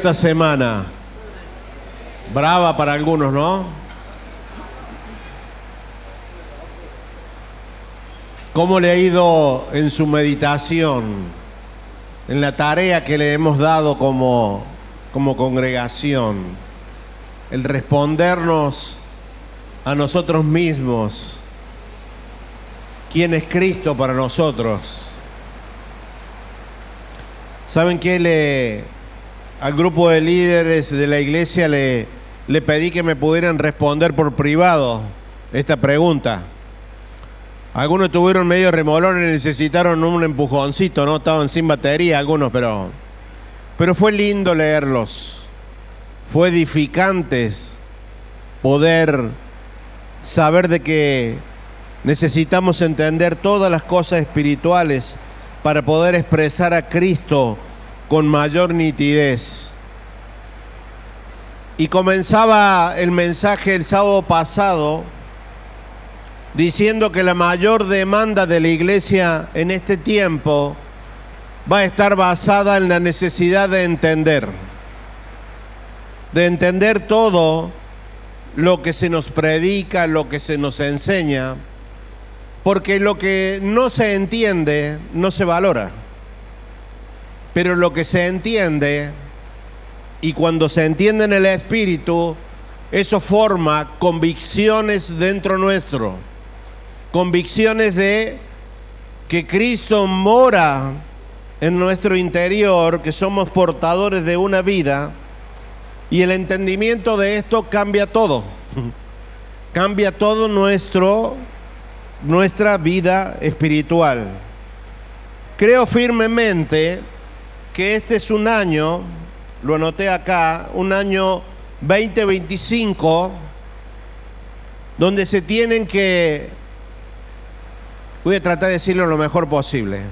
esta semana? Brava para algunos, ¿no? ¿Cómo le ha ido en su meditación, en la tarea que le hemos dado como congregación? El respondernos a nosotros mismos. ¿Quién es Cristo para nosotros? ¿Saben qué? Al grupo de líderes de la iglesia le pedí que me pudieran responder por privado esta pregunta. Algunos tuvieron medio remolón y necesitaron un empujoncito, ¿no? Estaban sin batería algunos, pero fue lindo leerlos. Fue edificante poder saber de que necesitamos entender todas las cosas espirituales para poder expresar a Cristo con mayor nitidez. Y comenzaba el mensaje el sábado pasado diciendo que la mayor demanda de la iglesia en este tiempo va a estar basada en la necesidad de entender todo lo que se nos predica, lo que se nos enseña, porque lo que no se entiende no se valora. Pero lo que se entiende, y cuando se entiende en el Espíritu, eso forma convicciones dentro nuestro. Convicciones de que Cristo mora en nuestro interior, que somos portadores de una vida, y el entendimiento de esto cambia todo. Cambia todo nuestra vida espiritual. Creo firmemente que este es un año, lo anoté acá, un año 2025, donde se tienen que, voy a tratar de decirlo lo mejor posible,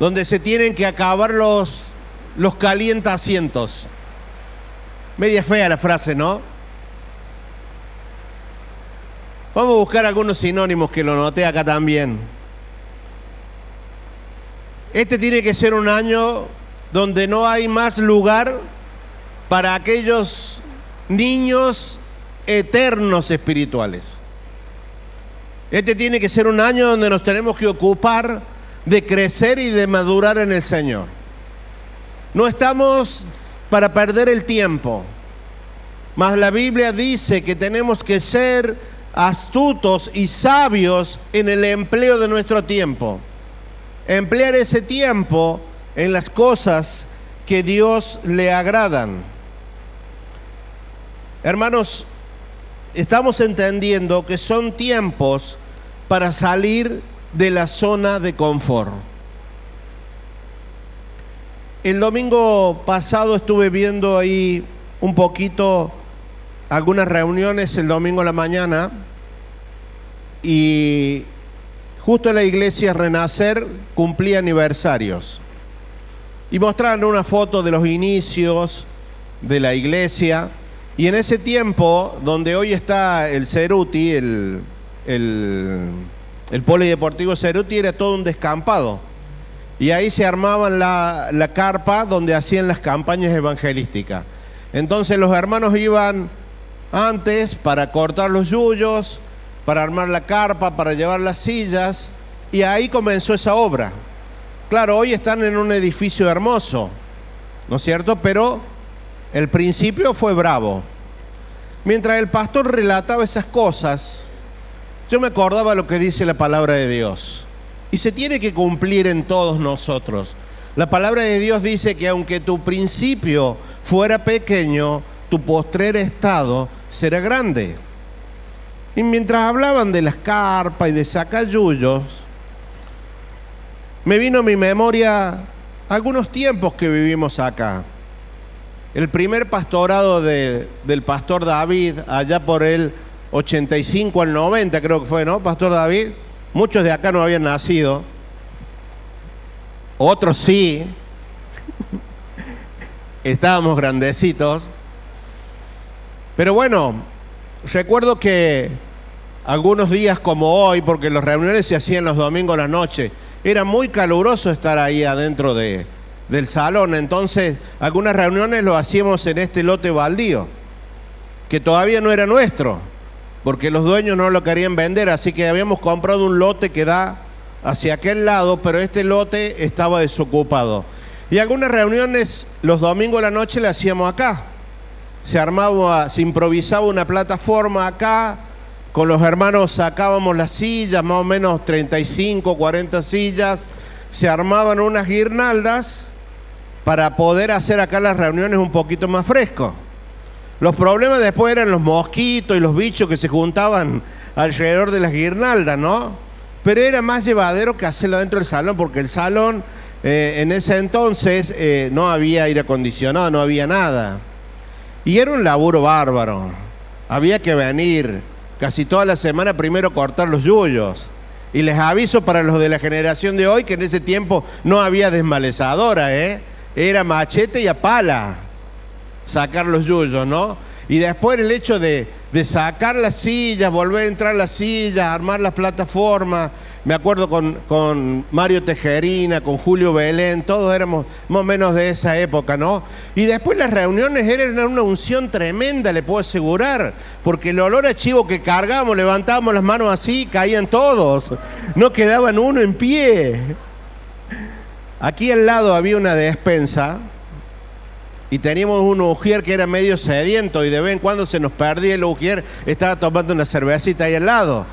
donde se tienen que acabar los calientaasientos. Media fea la frase, ¿no? Vamos a buscar algunos sinónimos que lo noté acá también. Este tiene que ser un año donde no hay más lugar para aquellos niños eternos espirituales. Este tiene que ser un año donde nos tenemos que ocupar de crecer y de madurar en el Señor. No estamos para perder el tiempo, mas la Biblia dice que tenemos que ser astutos y sabios en el empleo de nuestro tiempo. Emplear ese tiempo en las cosas que Dios le agradan. Hermanos, estamos entendiendo que son tiempos para salir de la zona de confort. El domingo pasado estuve viendo ahí un poquito algunas reuniones el domingo a la mañana y justo la iglesia Renacer cumplía aniversarios y mostraron una foto de los inicios de la iglesia y en ese tiempo donde hoy está el Ceruti, el polideportivo Ceruti, era todo un descampado y ahí se armaban la carpa donde hacían las campañas evangelísticas. Entonces los hermanos iban antes para cortar los yuyos, para armar la carpa, para llevar las sillas, y ahí comenzó esa obra. Claro, hoy están en un edificio hermoso, ¿no es cierto? Pero el principio fue bravo. Mientras el pastor relataba esas cosas, yo me acordaba lo que dice la palabra de Dios. Y se tiene que cumplir en todos nosotros. La palabra de Dios dice que aunque tu principio fuera pequeño, tu postrer estado será grande. Y mientras hablaban de las carpas y de sacayuyos, me vino a mi memoria algunos tiempos que vivimos acá. El primer pastorado del pastor David, allá por el 85 al 90 creo que fue, ¿no, pastor David? Muchos de acá no habían nacido, otros sí, estábamos grandecitos. Pero bueno, recuerdo que algunos días como hoy, porque las reuniones se hacían los domingos a la noche, era muy caluroso estar ahí adentro de del salón. Entonces, algunas reuniones lo hacíamos en este lote baldío, que todavía no era nuestro, porque los dueños no lo querían vender, así que habíamos comprado un lote que da hacia aquel lado, pero este lote estaba desocupado. Y algunas reuniones los domingos a la noche las hacíamos acá. Se improvisaba una plataforma acá, con los hermanos sacábamos las sillas, más o menos 35, 40 sillas, se armaban unas guirnaldas para poder hacer acá las reuniones un poquito más frescos. Los problemas después eran los mosquitos y los bichos que se juntaban alrededor de las guirnaldas, ¿no? Pero era más llevadero que hacerlo dentro del salón, porque el salón en ese entonces no había aire acondicionado, no había nada. Y era un laburo bárbaro. Había que venir casi toda la semana primero cortar los yuyos. Y les aviso para los de la generación de hoy que en ese tiempo no había desmalezadora, era machete y a pala sacar los yuyos, ¿no? Y después el hecho de sacar las sillas, volver a entrar las sillas, armar las plataformas. Me acuerdo con Mario Tejerina, con Julio Belén, todos éramos más o menos de esa época, ¿no? Y después las reuniones eran una unción tremenda, le puedo asegurar, porque el olor a chivo que cargábamos, levantábamos las manos así, caían todos, no quedaban uno en pie. Aquí al lado había una despensa y teníamos un ujier que era medio sediento y de vez en cuando se nos perdía el ujier, estaba tomando una cervecita ahí al lado,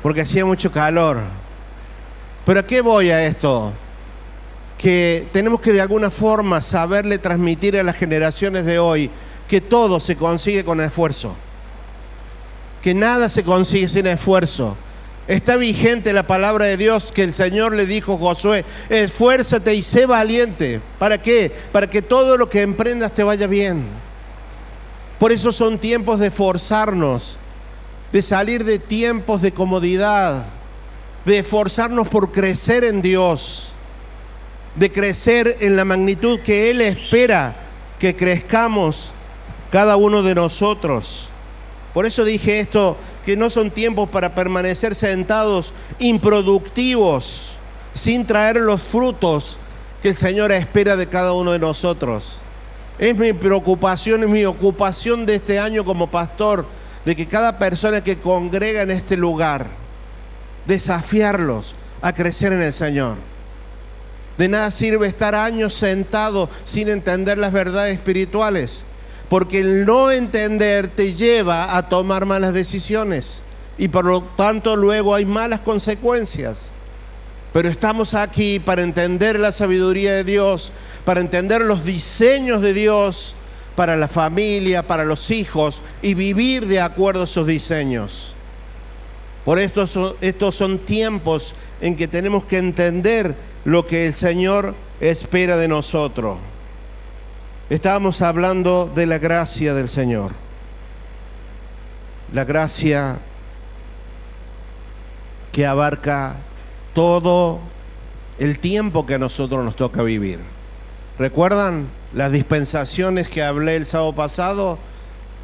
porque hacía mucho calor. ¿Pero a qué voy a esto? Que tenemos que de alguna forma saberle transmitir a las generaciones de hoy que todo se consigue con esfuerzo, que nada se consigue sin esfuerzo. Está vigente la palabra de Dios que el Señor le dijo a Josué: esfuérzate y sé valiente. ¿Para qué? Para que todo lo que emprendas te vaya bien. Por eso son tiempos de esforzarnos, de salir de tiempos de comodidad, de esforzarnos por crecer en Dios, de crecer en la magnitud que Él espera que crezcamos cada uno de nosotros. Por eso dije esto, que no son tiempos para permanecer sentados improductivos, sin traer los frutos que el Señor espera de cada uno de nosotros. Es mi preocupación, es mi ocupación de este año como pastor, de que cada persona que congrega en este lugar, desafiarlos a crecer en el Señor. De nada sirve estar años sentado sin entender las verdades espirituales, porque el no entender te lleva a tomar malas decisiones y por lo tanto luego hay malas consecuencias. Pero estamos aquí para entender la sabiduría de Dios, para entender los diseños de Dios para la familia, para los hijos, y vivir de acuerdo a esos diseños. Por estos son tiempos en que tenemos que entender lo que el Señor espera de nosotros. Estábamos hablando de la gracia del Señor. La gracia que abarca todo el tiempo que a nosotros nos toca vivir. ¿Recuerdan las dispensaciones que hablé el sábado pasado?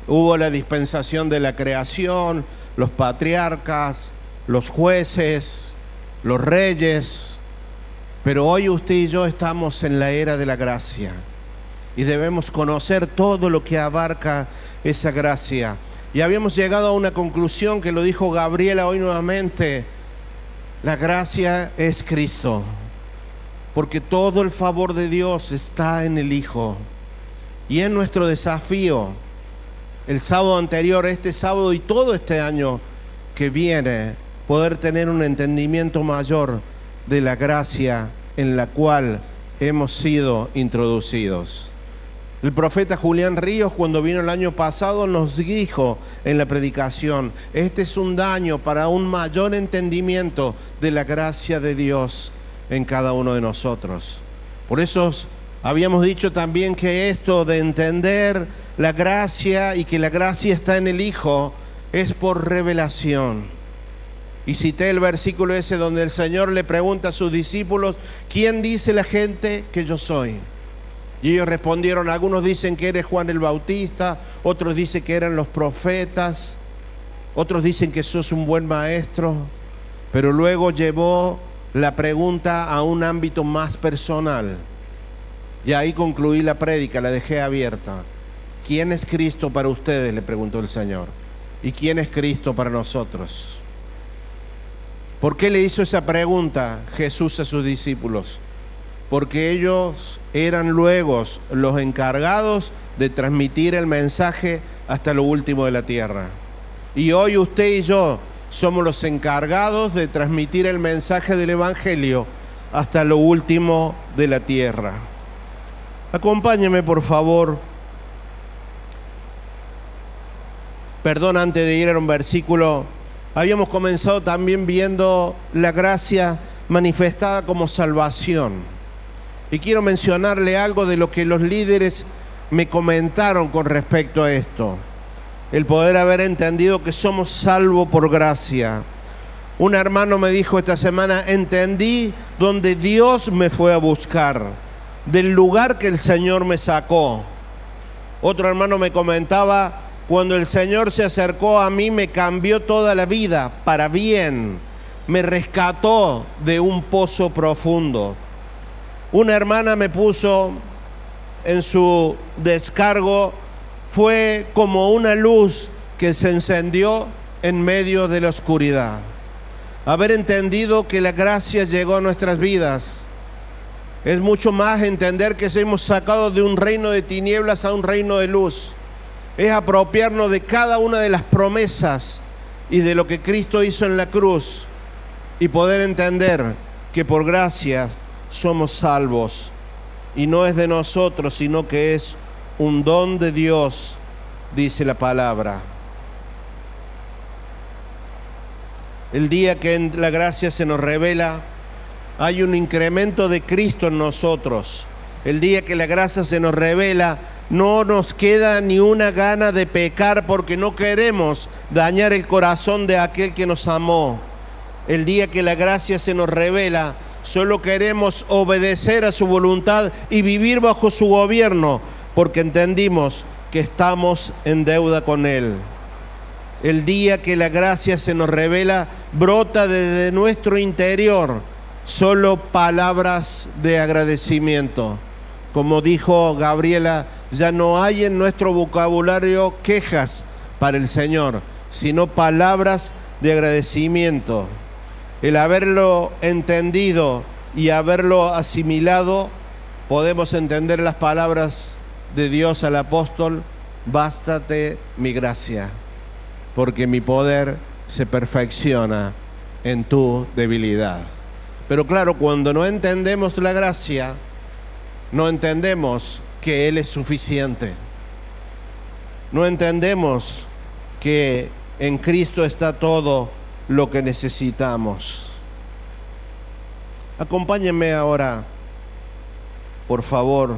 Hubo la dispensación de la creación, los patriarcas, los jueces, los reyes, pero hoy usted y yo estamos en la era de la gracia y debemos conocer todo lo que abarca esa gracia. Y habíamos llegado a una conclusión que lo dijo Gabriela hoy nuevamente: la gracia es Cristo, porque todo el favor de Dios está en el Hijo. Y es nuestro desafío el sábado anterior, este sábado y todo este año que viene, poder tener un entendimiento mayor de la gracia en la cual hemos sido introducidos. El profeta Julián Ríos, cuando vino el año pasado, nos dijo en la predicación: este es un año para un mayor entendimiento de la gracia de Dios en cada uno de nosotros. Por eso habíamos dicho también que esto de entender la gracia y que la gracia está en el Hijo es por revelación. Y cité el versículo ese donde el Señor le pregunta a sus discípulos: ¿quién dice la gente que yo soy? Y ellos respondieron: algunos dicen que eres Juan el Bautista, otros dicen que eran los profetas, otros dicen que sos un buen maestro. Pero luego llevó la pregunta a un ámbito más personal. Y ahí concluí la prédica, la dejé abierta. ¿Quién es Cristo para ustedes?, le preguntó el Señor. ¿Y quién es Cristo para nosotros? ¿Por qué le hizo esa pregunta Jesús a sus discípulos? Porque ellos eran luego los encargados de transmitir el mensaje hasta lo último de la tierra. Y hoy usted y yo somos los encargados de transmitir el mensaje del Evangelio hasta lo último de la tierra. Acompáñeme, por favor. Perdón, antes de ir a un versículo, habíamos comenzado también viendo la gracia manifestada como salvación. Y quiero mencionarle algo de lo que los líderes me comentaron con respecto a esto. El poder haber entendido que somos salvos por gracia. Un hermano me dijo esta semana: entendí donde Dios me fue a buscar, del lugar que el Señor me sacó. Otro hermano me comentaba: cuando el Señor se acercó a mí, me cambió toda la vida para bien, me rescató de un pozo profundo. Una hermana me puso en su descargo: fue como una luz que se encendió en medio de la oscuridad. Haber entendido que la gracia llegó a nuestras vidas es mucho más entender que hemos sacado de un reino de tinieblas a un reino de luz. Es apropiarnos de cada una de las promesas y de lo que Cristo hizo en la cruz y poder entender que por gracia somos salvos. Y no es de nosotros, sino que es un don de Dios, dice la palabra. El día que la gracia se nos revela, hay un incremento de Cristo en nosotros. El día que la gracia se nos revela, no nos queda ni una gana de pecar porque no queremos dañar el corazón de aquel que nos amó. El día que la gracia se nos revela, solo queremos obedecer a su voluntad y vivir bajo su gobierno, porque entendimos que estamos en deuda con Él. El día que la gracia se nos revela, brota desde nuestro interior solo palabras de agradecimiento. Como dijo Gabriela, ya no hay en nuestro vocabulario quejas para el Señor, sino palabras de agradecimiento. El haberlo entendido y haberlo asimilado, podemos entender las palabras de Dios al apóstol: bástate mi gracia, porque mi poder se perfecciona en tu debilidad. Pero claro, cuando no entendemos la gracia, no entendemos que Él es suficiente. No entendemos que en Cristo está todo lo que necesitamos. Acompáñenme ahora, por favor,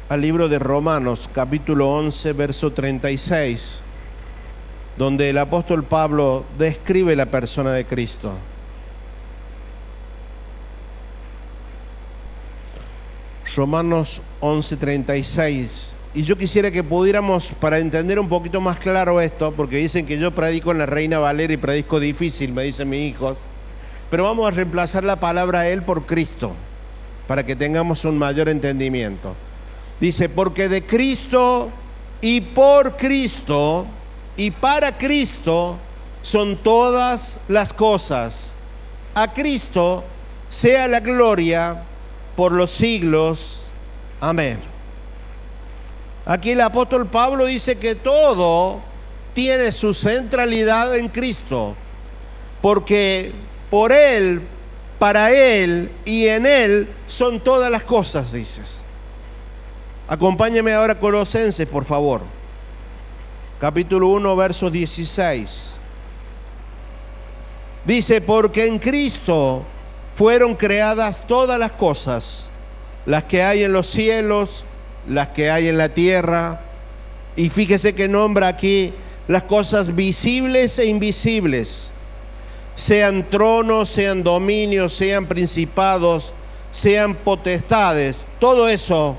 al libro de Romanos, capítulo 11, verso 36, donde el apóstol Pablo describe la persona de Cristo. Romanos 11:36. Y yo quisiera que pudiéramos, para entender un poquito más claro esto, porque dicen que yo predico en la Reina Valera y predico difícil, me dicen mis hijos, pero vamos a reemplazar la palabra Él por Cristo, para que tengamos un mayor entendimiento. Dice: porque de Cristo y por Cristo y para Cristo son todas las cosas. A Cristo sea la gloria por los siglos. Amén. Aquí el apóstol Pablo dice que todo tiene su centralidad en Cristo, porque por Él, para Él y en Él son todas las cosas, dices. Acompáñeme ahora a Colosenses, por favor. Capítulo 1, verso 16. Dice: porque en Cristo fueron creadas todas las cosas, las que hay en los cielos, las que hay en la tierra. Y fíjese que nombra aquí las cosas visibles e invisibles, sean tronos, sean dominios, sean principados, sean potestades. Todo eso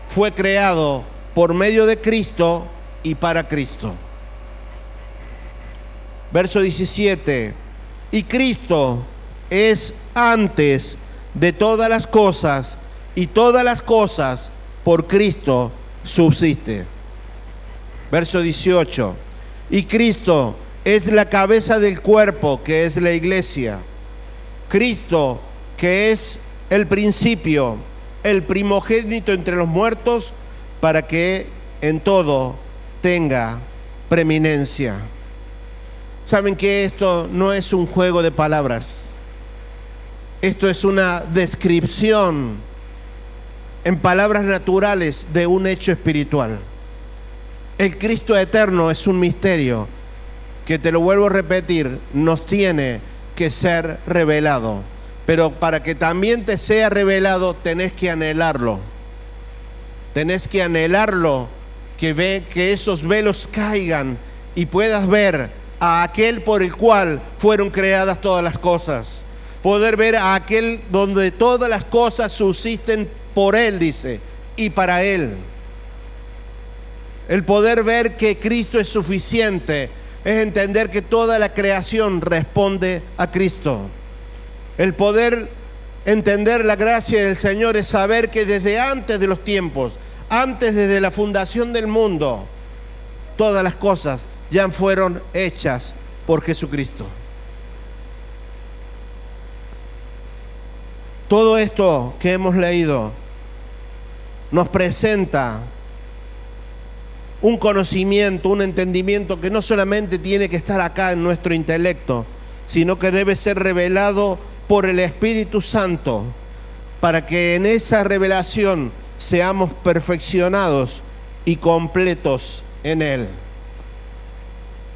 fue creado por medio de Cristo y para Cristo. Verso 17: y Cristo es antes de todas las cosas, y todas las cosas por Cristo subsiste. Verso 18. Y Cristo es la cabeza del cuerpo, que es la iglesia. Cristo, que es el principio, el primogénito entre los muertos, para que en todo tenga preeminencia. ¿Saben que esto no es un juego de palabras? Esto es una descripción en palabras naturales de un hecho espiritual. El Cristo eterno es un misterio que, te lo vuelvo a repetir, nos tiene que ser revelado. Pero para que también te sea revelado, tenés que anhelarlo. Tenés que anhelarlo, que esos velos caigan y puedas ver a aquel por el cual fueron creadas todas las cosas. Poder ver a aquel donde todas las cosas subsisten por Él, dice, y para Él. El poder ver que Cristo es suficiente es entender que toda la creación responde a Cristo. El poder entender la gracia del Señor es saber que desde antes de los tiempos, desde la fundación del mundo, todas las cosas ya fueron hechas por Jesucristo. Todo esto que hemos leído nos presenta un conocimiento, un entendimiento que no solamente tiene que estar acá en nuestro intelecto, sino que debe ser revelado por el Espíritu Santo, para que en esa revelación seamos perfeccionados y completos en Él.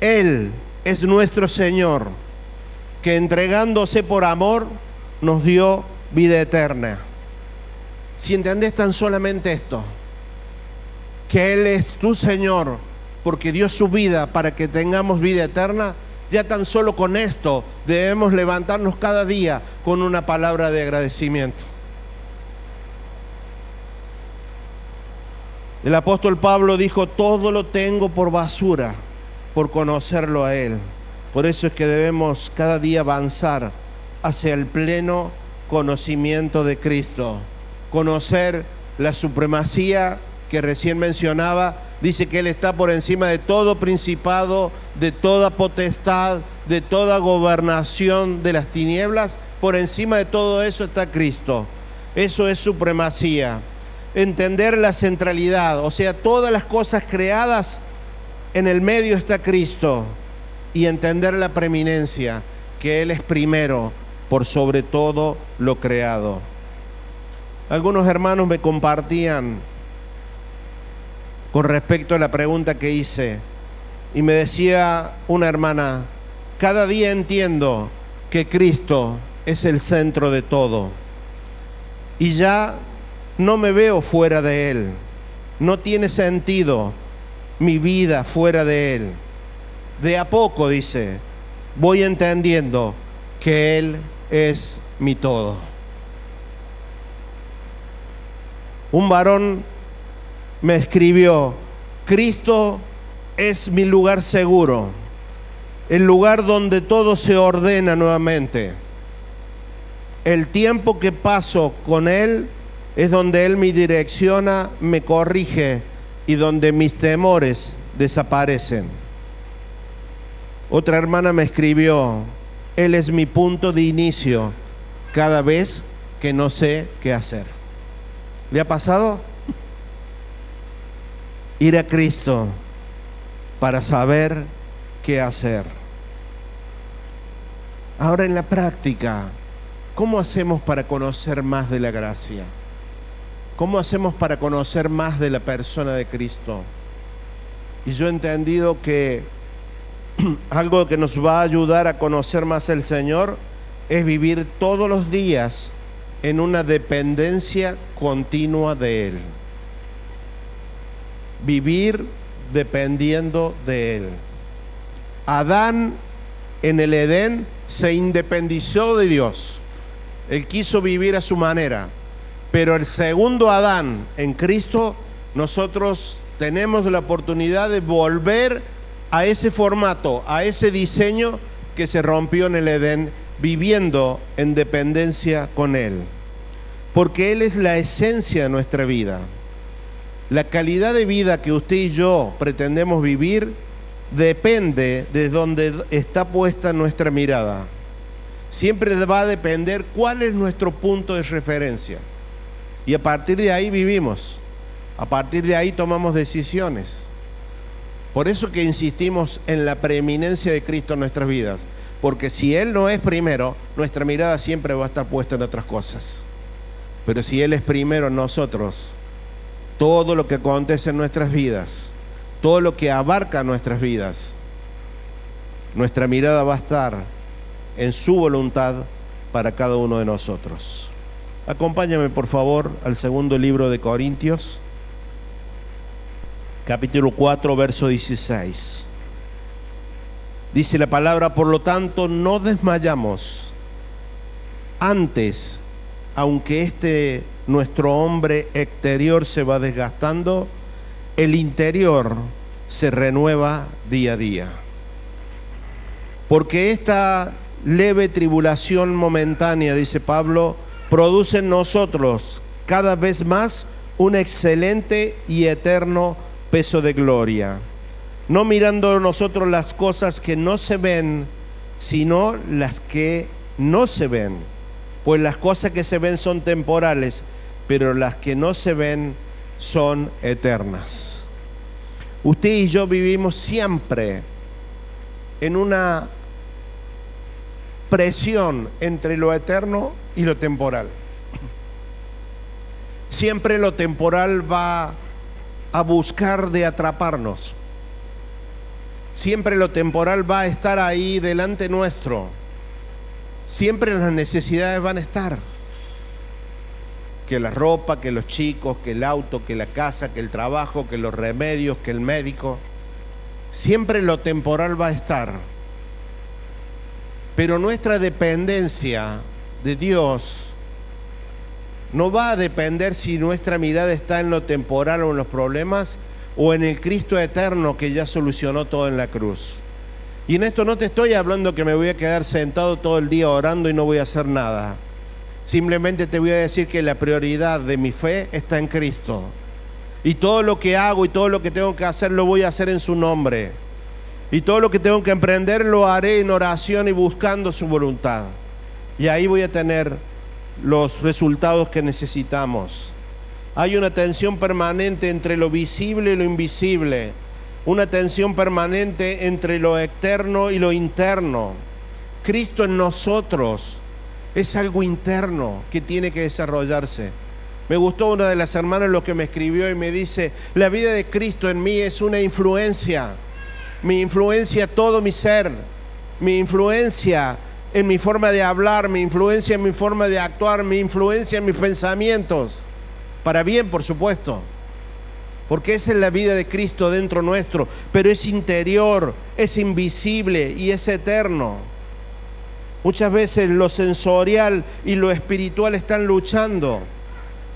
Él es nuestro Señor, que entregándose por amor nos dio vida eterna. Si entendés tan solamente esto, que Él es tu Señor, porque dio su vida para que tengamos vida eterna, ya tan solo con esto debemos levantarnos cada día con una palabra de agradecimiento. El apóstol Pablo dijo: todo lo tengo por basura por conocerlo a Él. Por eso es que debemos cada día avanzar hacia el pleno conocimiento de Cristo. Conocer la supremacía que recién mencionaba. Dice que Él está por encima de todo principado, de toda potestad, de toda gobernación de las tinieblas. Por encima de todo eso está Cristo. Eso es supremacía. Entender la centralidad, o sea, todas las cosas creadas, en el medio está Cristo. Y entender la preeminencia, que Él es primero por sobre todo lo creado. Algunos hermanos me compartían con respecto a la pregunta que hice, y me decía una hermana: cada día entiendo que Cristo es el centro de todo, y ya no me veo fuera de Él. No tiene sentido mi vida fuera de Él. De a poco, dice, voy entendiendo que Él es mi todo. Un varón me escribió: Cristo es mi lugar seguro, el lugar donde todo se ordena nuevamente. El tiempo que paso con Él es donde Él me direcciona, me corrige y donde mis temores desaparecen. Otra hermana me escribió: Él es mi punto de inicio cada vez que no sé qué hacer. ¿Le ha pasado? Ir a Cristo para saber qué hacer. Ahora, en la práctica, ¿cómo hacemos para conocer más de la gracia? ¿Cómo hacemos para conocer más de la persona de Cristo? Y yo he entendido que algo que nos va a ayudar a conocer más al Señor es vivir todos los días en una dependencia continua de Él. Vivir dependiendo de Él. Adán en el Edén se independizó de Dios. Él quiso vivir a su manera. Pero el segundo Adán en Cristo, nosotros tenemos la oportunidad de volver a ese formato, a ese diseño que se rompió en el Edén, viviendo en dependencia con Él. porque Él es la esencia de nuestra vida. La calidad de vida que usted y yo pretendemos vivir depende de donde está puesta nuestra mirada. Siempre va a depender cuál es nuestro punto de referencia. Y a partir de ahí vivimos. A partir de ahí tomamos decisiones. Por eso que insistimos en la preeminencia de Cristo en nuestras vidas. Porque si Él no es primero, nuestra mirada siempre va a estar puesta en otras cosas. Pero si Él es primero en nosotros, todo lo que acontece en nuestras vidas, todo lo que abarca nuestras vidas, nuestra mirada va a estar en su voluntad para cada uno de nosotros. Acompáñame por favor al segundo libro de Corintios, capítulo 4, verso 16. Dice la palabra: por lo tanto, no desmayamos. Antes, aunque nuestro hombre exterior se va desgastando, el interior se renueva día a día. Porque esta leve tribulación momentánea, dice Pablo, produce en nosotros cada vez más un excelente y eterno peso de gloria, no mirando nosotros las cosas que no se ven, sino las que no se ven. Pues las cosas que se ven son temporales, pero las que no se ven son eternas. Usted y yo vivimos siempre en una presión entre lo eterno y lo temporal. Siempre lo temporal va a buscar de atraparnos. Siempre lo temporal va a estar ahí delante nuestro. Siempre las necesidades van a estar. Que la ropa, que los chicos, que el auto, que la casa, que el trabajo, que los remedios, que el médico. Siempre lo temporal va a estar. Pero nuestra dependencia de Dios no va a depender si nuestra mirada está en lo temporal o en los problemas, o en el Cristo eterno que ya solucionó todo en la cruz. Y en esto no te estoy hablando que me voy a quedar sentado todo el día orando y no voy a hacer nada. Simplemente te voy a decir que la prioridad de mi fe está en Cristo. Y todo lo que hago y todo lo que tengo que hacer lo voy a hacer en su nombre. Y todo lo que tengo que emprender lo haré en oración y buscando su voluntad. Y ahí voy a tener los resultados que necesitamos. Hay una tensión permanente entre lo visible y lo invisible. Una tensión permanente entre lo externo y lo interno. Cristo en nosotros es algo interno que tiene que desarrollarse. Me gustó una de las hermanas lo que me escribió y me dice: la vida de Cristo en mí es una influencia. Mi influencia todo mi ser. Mi influencia en mi forma de hablar, mi influencia en mi forma de actuar, mi influencia en mis pensamientos. Para bien, por supuesto. Porque esa es la vida de Cristo dentro nuestro. Pero es interior, es invisible y es eterno. Muchas veces lo sensorial y lo espiritual están luchando.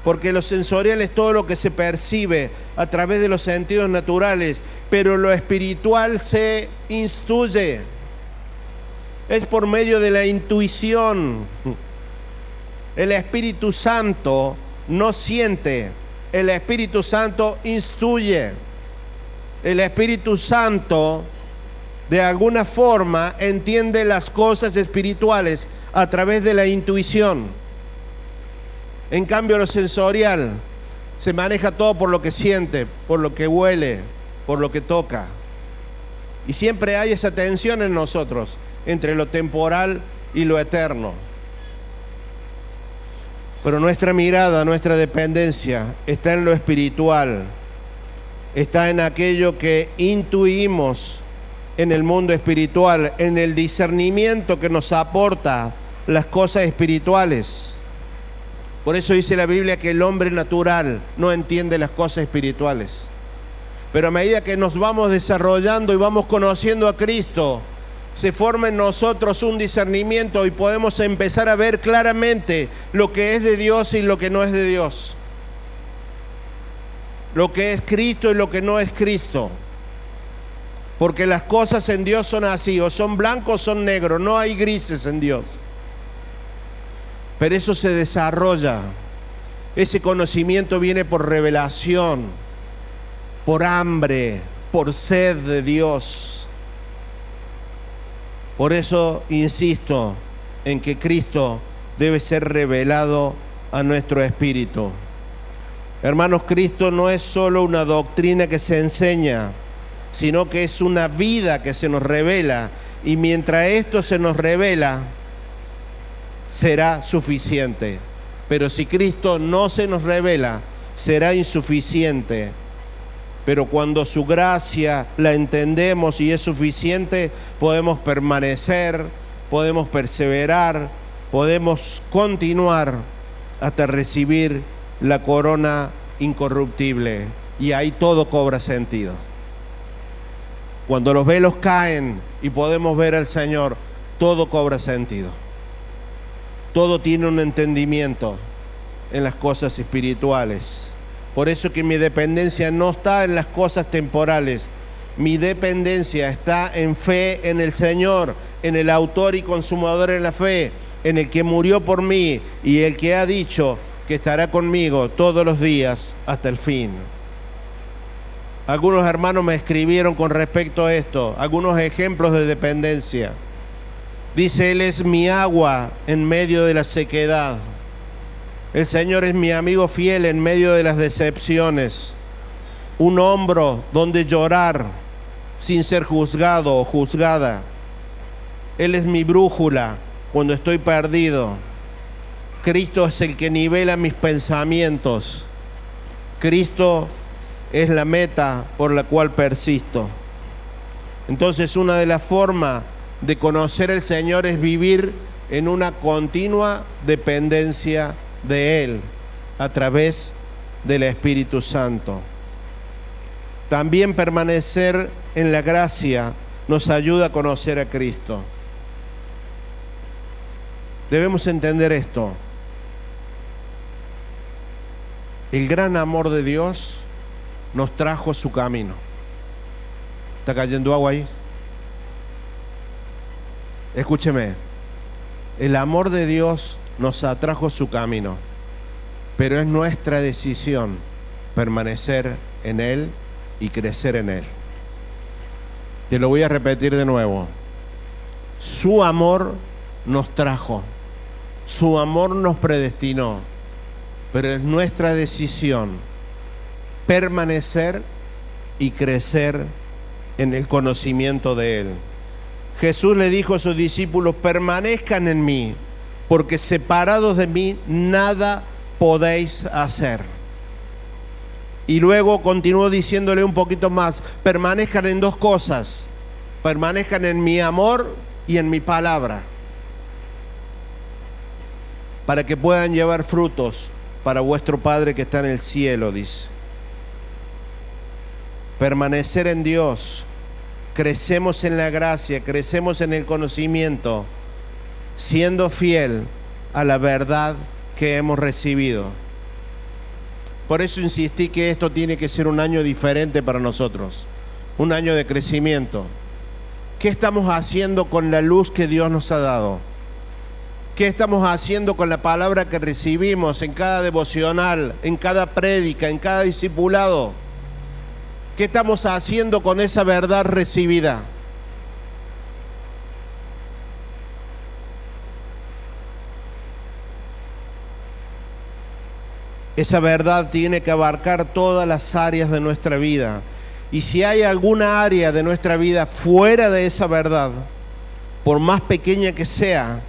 Porque lo sensorial es todo lo que se percibe a través de los sentidos naturales. Pero lo espiritual se instruye. Es por medio de la intuición. El Espíritu Santo no siente, el Espíritu Santo instruye. El Espíritu Santo de alguna forma entiende las cosas espirituales a través de la intuición. En cambio, lo sensorial se maneja todo por lo que siente, por lo que huele, por lo que toca. Y siempre hay esa tensión en nosotros entre lo temporal y lo eterno. Pero nuestra mirada, nuestra dependencia está en lo espiritual, está en aquello que intuimos en el mundo espiritual, en el discernimiento que nos aporta las cosas espirituales. Por eso dice la Biblia que el hombre natural no entiende las cosas espirituales. Pero a medida que nos vamos desarrollando y vamos conociendo a Cristo, se forma en nosotros un discernimiento y podemos empezar a ver claramente lo que es de Dios y lo que no es de Dios. Lo que es Cristo y lo que no es Cristo. Porque las cosas en Dios son así, o son blancos o son negros, no hay grises en Dios. Pero eso se desarrolla Ese conocimiento viene por revelación, por hambre, por sed de Dios. Por eso insisto en que Cristo debe ser revelado a nuestro espíritu. Hermanos, Cristo no es solo una doctrina que se enseña, sino que es una vida que se nos revela. Y mientras esto se nos revela, será suficiente. Pero si Cristo no se nos revela, será insuficiente. Pero cuando su gracia la entendemos y es suficiente, podemos permanecer, podemos perseverar, podemos continuar hasta recibir la corona incorruptible. Y ahí todo cobra sentido. Cuando los velos caen y podemos ver al Señor, todo cobra sentido. Todo tiene un entendimiento en las cosas espirituales. Por eso que mi dependencia no está en las cosas temporales. Mi dependencia está en fe en el Señor, en el autor y consumador de la fe, en el que murió por mí y el que ha dicho que estará conmigo todos los días hasta el fin. Algunos hermanos me escribieron con respecto a esto, algunos ejemplos de dependencia. Dice, Él es mi agua en medio de la sequedad. El Señor es mi amigo fiel en medio de las decepciones. Un hombro donde llorar sin ser juzgado o juzgada. Él es mi brújula cuando estoy perdido. Cristo es el que nivela mis pensamientos. Cristo es la meta por la cual persisto. Entonces, una de las formas de conocer al Señor es vivir en una continua dependencia de Él a través del Espíritu Santo. También permanecer en la gracia nos ayuda a conocer a Cristo. Debemos entender esto. El gran amor de Dios nos trajo su camino. ¿Está cayendo agua ahí? Escúcheme. El amor de Dios nos atrajo su camino, pero es nuestra decisión permanecer en Él y crecer en Él. Te lo voy a repetir de nuevo. Su amor nos trajo, su amor nos predestinó, pero es nuestra decisión permanecer y crecer en el conocimiento de Él. Jesús le dijo a sus discípulos, permanezcan en mí, porque separados de mí nada podéis hacer. Y luego continuó diciéndole un poquito más, permanezcan en dos cosas, permanezcan en mi amor y en mi palabra, para que puedan llevar frutos para vuestro Padre que está en el cielo, dice. Permanecer en Dios, crecemos en la gracia, crecemos en el conocimiento, siendo fiel a la verdad que hemos recibido. Por eso insistí que esto tiene que ser un año diferente para nosotros, un año de crecimiento. ¿Qué estamos haciendo con la luz que Dios nos ha dado? ¿Qué estamos haciendo con la palabra que recibimos en cada devocional, en cada prédica, en cada discipulado? ¿Qué estamos haciendo con esa verdad recibida? Esa verdad tiene que abarcar todas las áreas de nuestra vida. Y si hay alguna área de nuestra vida fuera de esa verdad, por más pequeña que sea,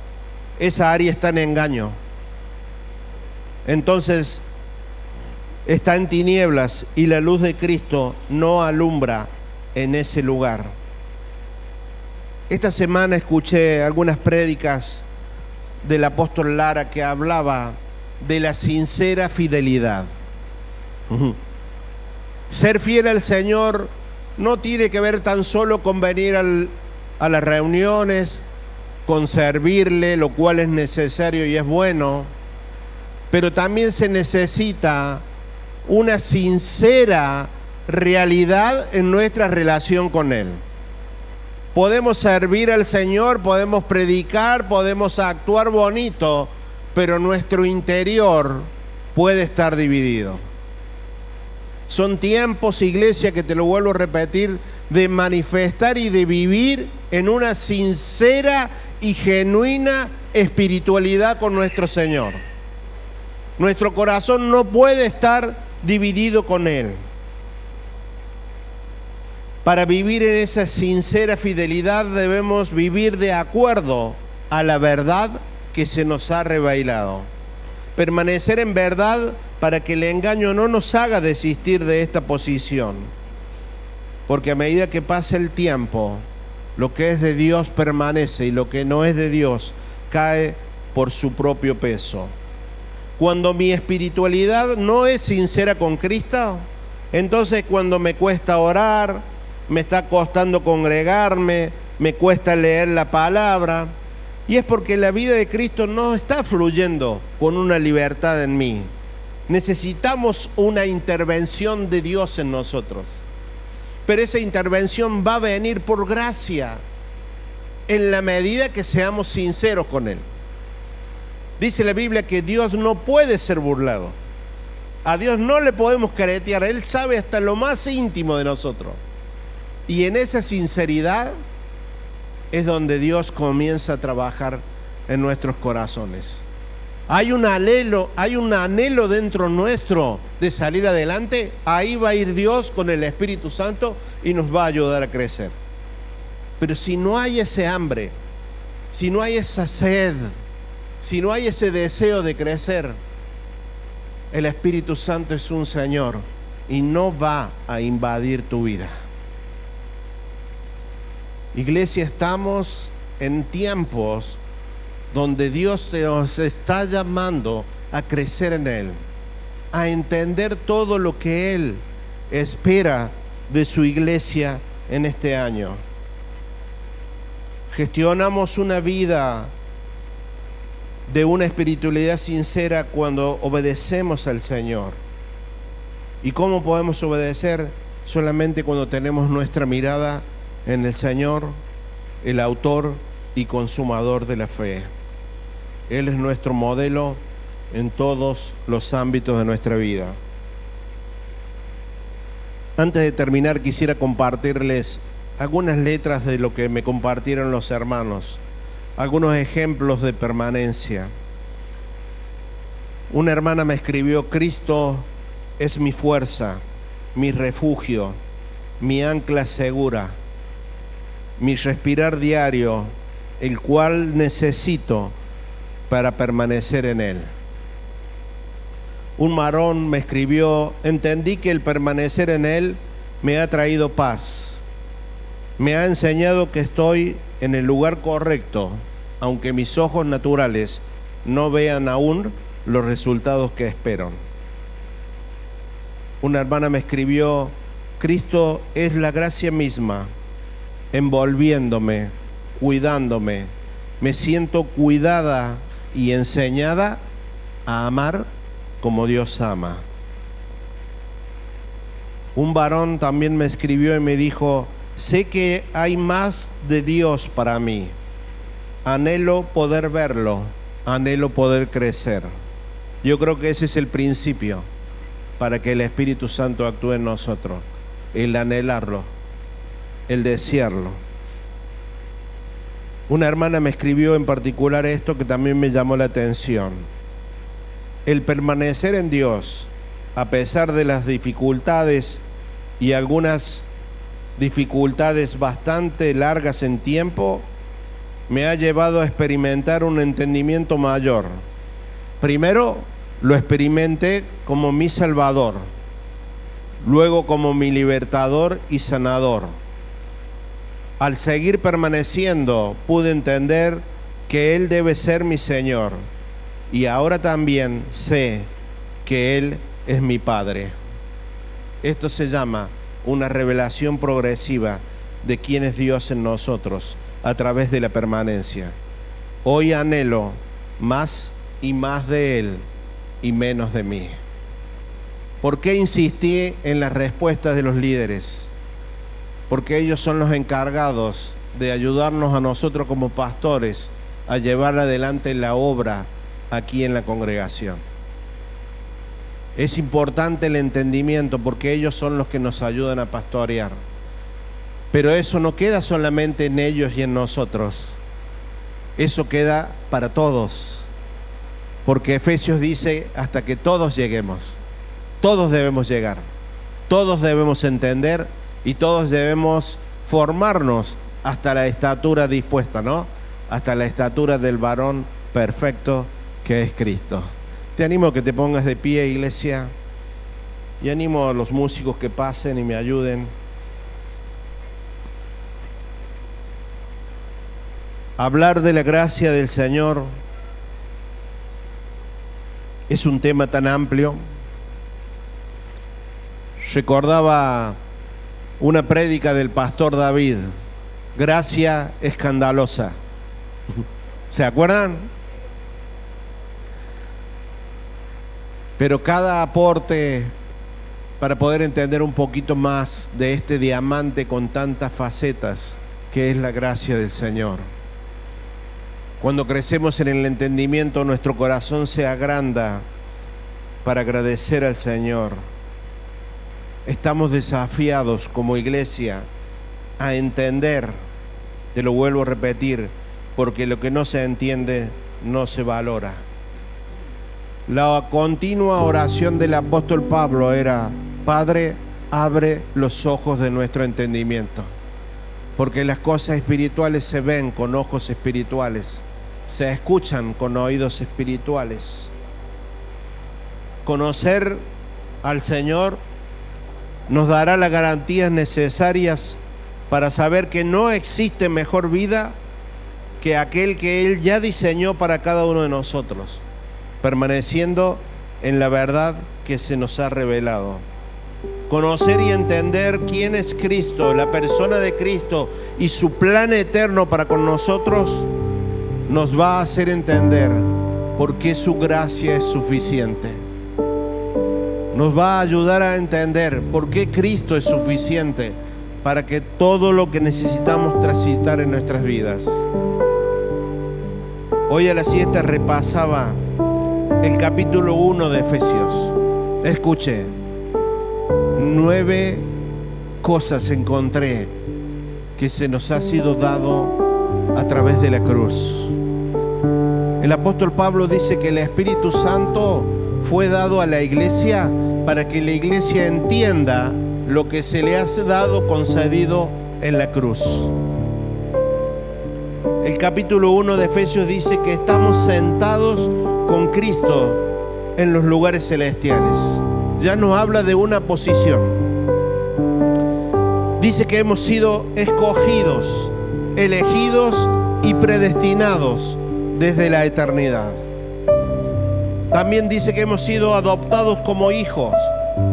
esa área está en engaño. Entonces, está en tinieblas y la luz de Cristo no alumbra en ese lugar. Esta semana escuché algunas prédicas del apóstol Lara que hablaba de la sincera fidelidad. Ser fiel al Señor no tiene que ver tan solo con venir a las reuniones, con servirle, lo cual es necesario y es bueno, pero también se necesita una sincera realidad en nuestra relación con Él. Podemos servir al Señor, podemos predicar, podemos actuar bonito, pero nuestro interior puede estar dividido. Son tiempos, iglesia, que te lo vuelvo a repetir, de manifestar y de vivir en una sincera y genuina espiritualidad con nuestro Señor. Nuestro corazón no puede estar dividido con Él. Para vivir en esa sincera fidelidad debemos vivir de acuerdo a la verdad que se nos ha revelado. Permanecer en verdad para que el engaño no nos haga desistir de esta posición. Porque a medida que pasa el tiempo, lo que es de Dios permanece y lo que no es de Dios cae por su propio peso. Cuando mi espiritualidad no es sincera con Cristo, entonces cuando me cuesta orar, me está costando congregarme, me cuesta leer la palabra, y es porque la vida de Cristo no está fluyendo con una libertad en mí. Necesitamos una intervención de Dios en nosotros. Pero esa intervención va a venir por gracia, en la medida que seamos sinceros con Él. Dice la Biblia que Dios no puede ser burlado. A Dios no le podemos caretear. Él sabe hasta lo más íntimo de nosotros. Y en esa sinceridad es donde Dios comienza a trabajar en nuestros corazones. Hay un anhelo dentro nuestro de salir adelante. Ahí va a ir Dios con el Espíritu Santo y nos va a ayudar a crecer. Pero si no hay ese hambre, si no hay esa sed, si no hay ese deseo de crecer, el Espíritu Santo es un Señor y no va a invadir tu vida. Iglesia, estamos en tiempos donde Dios nos está llamando a crecer en Él, a entender todo lo que Él espera de su iglesia en este año. Gestionamos una vida de una espiritualidad sincera cuando obedecemos al Señor. ¿Y cómo podemos obedecer? Solamente cuando tenemos nuestra mirada en el Señor, el autor y consumador de la fe. Él es nuestro modelo en todos los ámbitos de nuestra vida. Antes de terminar, quisiera compartirles algunas letras de lo que me compartieron los hermanos, algunos ejemplos de permanencia. Una hermana me escribió: Cristo es mi fuerza, mi refugio, mi ancla segura, mi respirar diario, el cual necesito para permanecer en Él. Un varón me escribió: entendí que el permanecer en Él me ha traído paz, me ha enseñado que estoy en el lugar correcto, aunque mis ojos naturales no vean aún los resultados que esperan. Una hermana me escribió: Cristo es la gracia misma, envolviéndome, cuidándome. Me siento cuidada y enseñada a amar como Dios ama. Un varón también me escribió y me dijo: sé que hay más de Dios para mí. Anhelo poder verlo, anhelo poder crecer. Yo creo que ese es el principio para que el Espíritu Santo actúe en nosotros, el anhelarlo, el desearlo. Una hermana me escribió en particular esto que también me llamó la atención. El permanecer en Dios, a pesar de las dificultades y algunas dificultades bastante largas en tiempo, me ha llevado a experimentar un entendimiento mayor. Primero lo experimenté como mi Salvador, luego como mi libertador y sanador. Al seguir permaneciendo, pude entender que Él debe ser mi Señor, y ahora también sé que Él es mi Padre. Esto se llama una revelación progresiva de quién es Dios en nosotros a través de la permanencia. Hoy anhelo más y más de Él y menos de mí. ¿Por qué insistí en las respuestas de los líderes? Porque ellos son los encargados de ayudarnos a nosotros como pastores a llevar adelante la obra aquí en la congregación. Es importante el entendimiento porque ellos son los que nos ayudan a pastorear. Pero eso no queda solamente en ellos y en nosotros. Eso queda para todos. Porque Efesios dice hasta que todos lleguemos. Todos debemos llegar. Todos debemos entender y todos debemos formarnos hasta la estatura dispuesta, ¿no? Hasta la estatura del varón perfecto que es Cristo. Te animo a que te pongas de pie, iglesia, y animo a los músicos que pasen y me ayuden. Hablar de la gracia del Señor es un tema tan amplio. Recordaba una prédica del pastor David, gracia escandalosa. ¿Se acuerdan? Pero cada aporte para poder entender un poquito más de este diamante con tantas facetas que es la gracia del Señor. Cuando crecemos en el entendimiento, nuestro corazón se agranda para agradecer al Señor. Estamos desafiados como iglesia a entender, te lo vuelvo a repetir, porque lo que no se entiende no se valora. La continua oración del apóstol Pablo era: Padre, abre los ojos de nuestro entendimiento, porque las cosas espirituales se ven con ojos espirituales, se escuchan con oídos espirituales. Conocer al Señor nos dará las garantías necesarias para saber que no existe mejor vida que aquel que Él ya diseñó para cada uno de nosotros, permaneciendo en la verdad que se nos ha revelado. Conocer y entender quién es Cristo, la persona de Cristo y su plan eterno para con nosotros, nos va a hacer entender por qué su gracia es suficiente. Nos va a ayudar a entender por qué Cristo es suficiente para que todo lo que necesitamos transitar en nuestras vidas. Hoy a la siesta repasaba el capítulo 1 de Efesios. Escuche, 9 cosas encontré que se nos ha sido dado a través de la cruz. El apóstol Pablo dice que el Espíritu Santo fue dado a la iglesia para que la iglesia entienda lo que se le ha dado concedido en la cruz. El capítulo 1 de Efesios dice que estamos sentados con Cristo en los lugares celestiales. Ya nos habla de una posición. Dice que hemos sido escogidos, elegidos y predestinados desde la eternidad. También dice que hemos sido adoptados como hijos,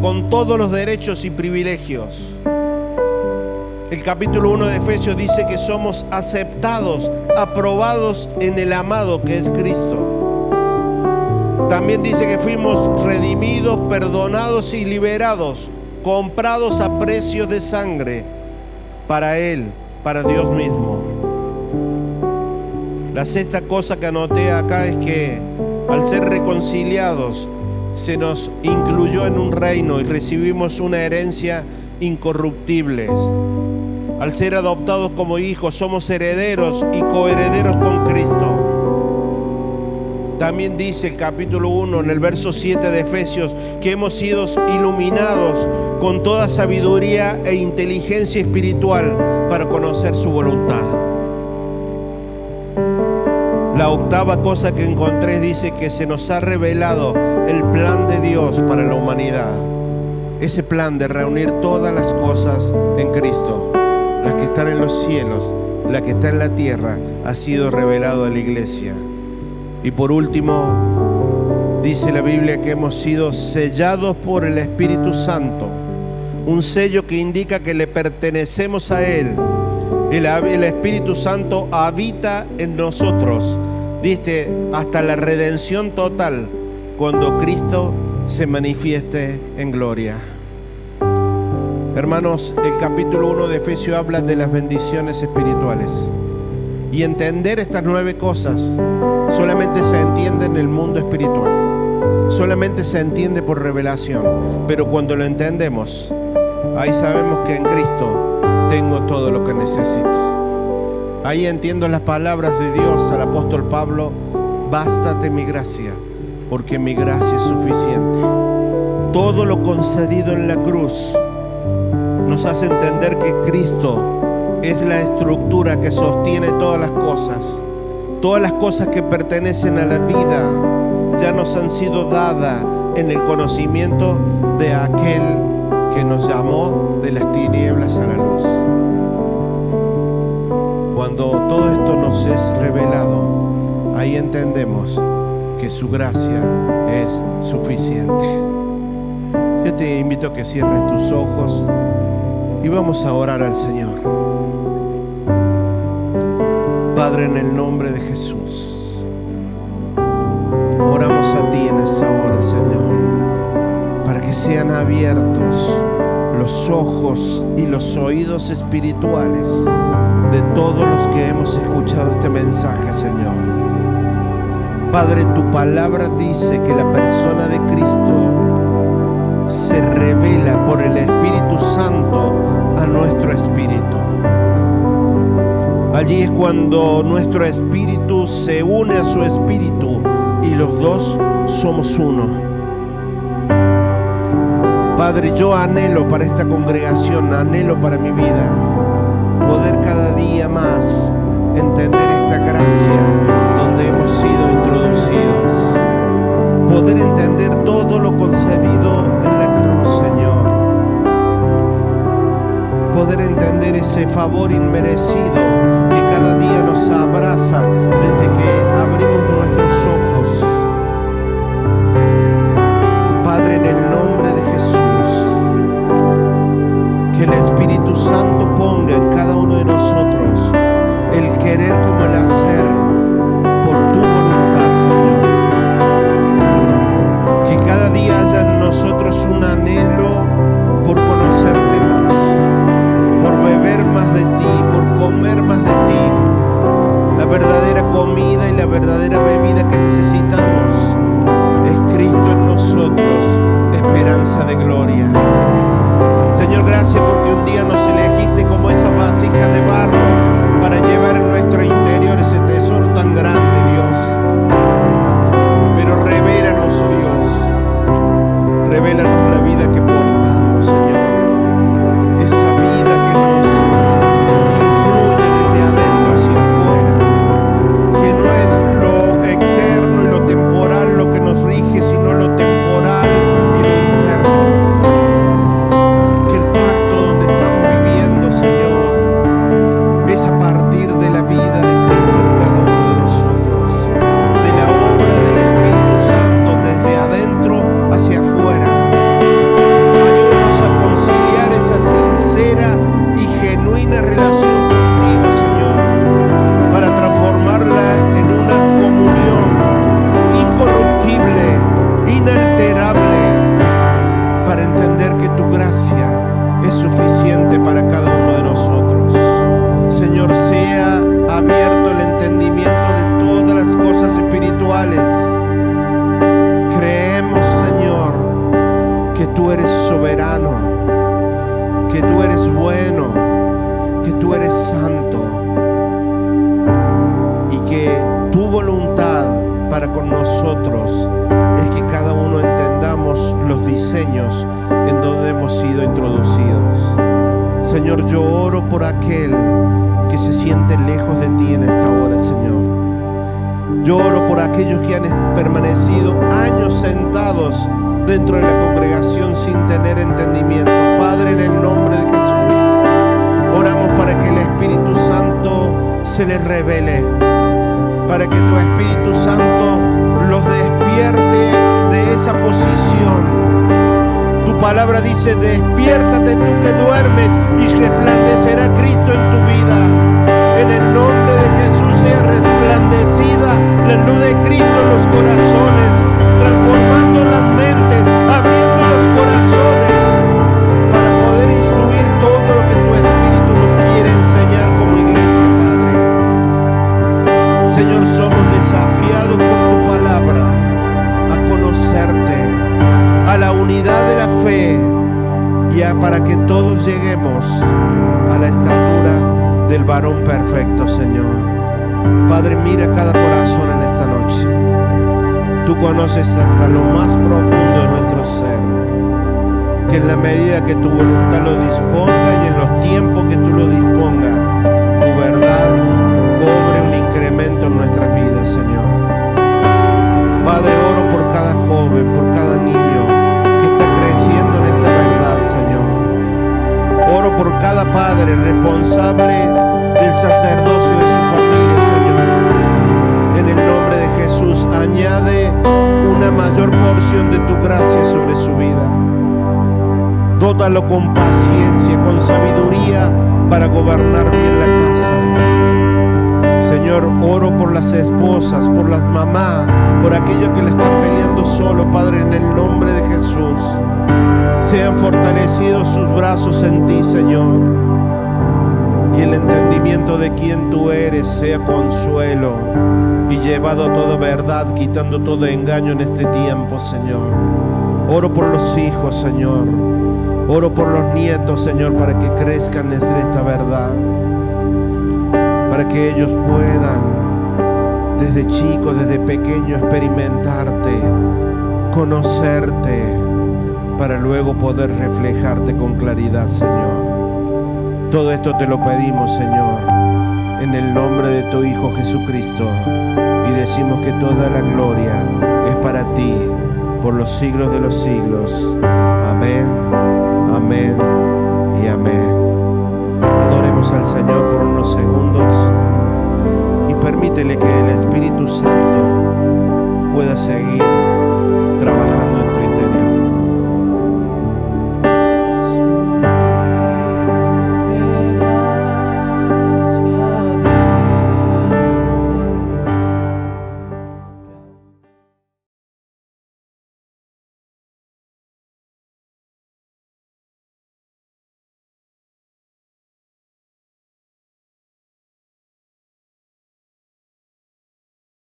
con todos los derechos y privilegios. El capítulo 1 de Efesios dice que somos aceptados, aprobados en el amado que es Cristo. También dice que fuimos redimidos, perdonados y liberados, comprados a precio de sangre para Él, para Dios mismo. La sexta cosa que anoté acá es que al ser reconciliados se nos incluyó en un reino y recibimos una herencia incorruptible. Al ser adoptados como hijos somos herederos y coherederos con Cristo. También dice el capítulo 1 en el verso 7 de Efesios que hemos sido iluminados con toda sabiduría e inteligencia espiritual para conocer su voluntad. La octava cosa que encontré dice que se nos ha revelado el plan de Dios para la humanidad. Ese plan de reunir todas las cosas en Cristo, las que están en los cielos, la que está en la tierra, ha sido revelado a la iglesia. Y por último, dice la Biblia que hemos sido sellados por el Espíritu Santo, un sello que indica que le pertenecemos a Él. El Espíritu Santo habita en nosotros, dice, hasta la redención total, cuando Cristo se manifieste en gloria. Hermanos, el capítulo 1 de Efesios habla de las bendiciones espirituales. Y entender estas 9 cosas solamente se entiende en el mundo espiritual. solamente se entiende por revelación, pero cuando lo entendemos, ahí sabemos que en Cristo tengo todo lo que necesito. Ahí entiendo las palabras de Dios al apóstol Pablo: bástate mi gracia, porque mi gracia es suficiente. Todo lo concedido en la cruz nos hace entender que Cristo es la estructura que sostiene todas las cosas. Todas las cosas que pertenecen a la vida ya nos han sido dadas en el conocimiento de aquel que nos llamó de las tinieblas a la luz. Cuando todo esto nos es revelado, ahí entendemos que su gracia es suficiente. Yo te invito a que cierres tus ojos y vamos a orar al Señor. Padre, en el nombre de Jesús, oramos a ti en esta hora, Señor, para que sean abiertos los ojos y los oídos espirituales de todos los que hemos escuchado este mensaje, Señor. Padre, tu palabra dice que la persona de Cristo se revela por el Espíritu Santo a nuestro espíritu. Allí es cuando nuestro espíritu se une a su espíritu y los dos somos uno. Padre, yo anhelo para esta congregación, anhelo para mi vida, poder cada día más entender esta gracia donde hemos sido introducidos, poder entender todo lo concedido en la cruz, Señor, poder entender ese favor inmerecido que cada día nos abraza desde que abrimos nuestros ojos. Padre, en el nombre de Jesús, que el Espíritu Santo ponga en cada uno de nosotros el querer como el hacer por tu voluntad, Señor. Que cada día haya en nosotros un anhelo por conocerte más, por beber más de ti, por comer más de ti. La verdadera comida y la verdadera bebida que necesitamos es Cristo en nosotros, esperanza de gloria. Señor, gracias porque un día nos elegiste como esa vasija de barro para llevar en nuestro interior ese tesoro tan grande, Dios. Pero revélanos, oh Dios, revélanos la vida que portamos, Señor. Esa vida que nos influye desde adentro hacia afuera, que no es lo externo y lo temporal lo que nos rige, sino lo temporal y lo interno. Que el pacto donde estamos viviendo, Señor, es a partir de la vida de Cristo en cada uno de nosotros, de la obra del Espíritu Santo desde adentro hacia afuera. Ayúdanos a conciliar esa sincera y genuina relación contigo, Señor, para transformarla en una comunión incorruptible, inalterable, para entender que tu gracia es suficiente para cada uno de nosotros. Señor, sea abierto el entendimiento de todas las cosas espirituales. Creemos, Señor, que tú eres soberano, que tú eres bueno, que tú eres santo y que tu voluntad para con nosotros es que cada uno entendamos los diseños en donde hemos sido introducidos. Señor, yo oro por aquel que se siente lejos de ti en esta hora, Señor. Yo oro por aquellos que han permanecido años sentados dentro de la congregación sin tener entendimiento. Padre, en el nombre de Jesús, oramos para que el Espíritu Santo se les revele, para que tu Espíritu Santo los despierte de esa posición. Tu palabra dice: despiértate tú que duermes y resplandecerá Cristo en tu vida. En el nombre de Jesús sea resplandecida la luz de Cristo en los corazones, transformando las mentes, abriendo los corazones para poder instruir todo lo que tu Espíritu nos quiere enseñar como iglesia, Padre. Señor, somos desafiados por tu palabra a conocerte del varón perfecto, Señor. Padre, mira cada corazón en esta noche. Tú conoces hasta lo más profundo de nuestro ser. Que en la medida que tu voluntad lo disponga y en los tiempos que tú lo dispongas, tu verdad cobre un incremento en nuestras vidas, Señor. Padre, oro por cada joven, por cada niño que está creciendo en esta verdad, Señor. Oro por cada padre responsable del sacerdocio de su familia, Señor. En el nombre de Jesús, añade una mayor porción de tu gracia sobre su vida. Dótalo con paciencia, con sabiduría para gobernar bien la casa. Señor, oro por las esposas, por las mamás, por aquellos que le están peleando solo, Padre, en el nombre de Jesús. Sean fortalecidos sus brazos en ti, Señor. Y el entendimiento de quién tú eres sea consuelo y llevado a toda verdad, quitando todo engaño en este tiempo, Señor. Oro por los hijos, Señor. Oro por los nietos, Señor, para que crezcan en esta verdad. Para que ellos puedan, desde chicos, desde pequeños, experimentarte, conocerte, para luego poder reflejarte con claridad, Señor. Todo esto te lo pedimos, Señor, en el nombre de tu Hijo Jesucristo. Y decimos que toda la gloria es para ti, por los siglos de los siglos. Amén, amén y amén. Adoremos al Señor por unos segundos y permítele que el Espíritu Santo pueda seguir trabajando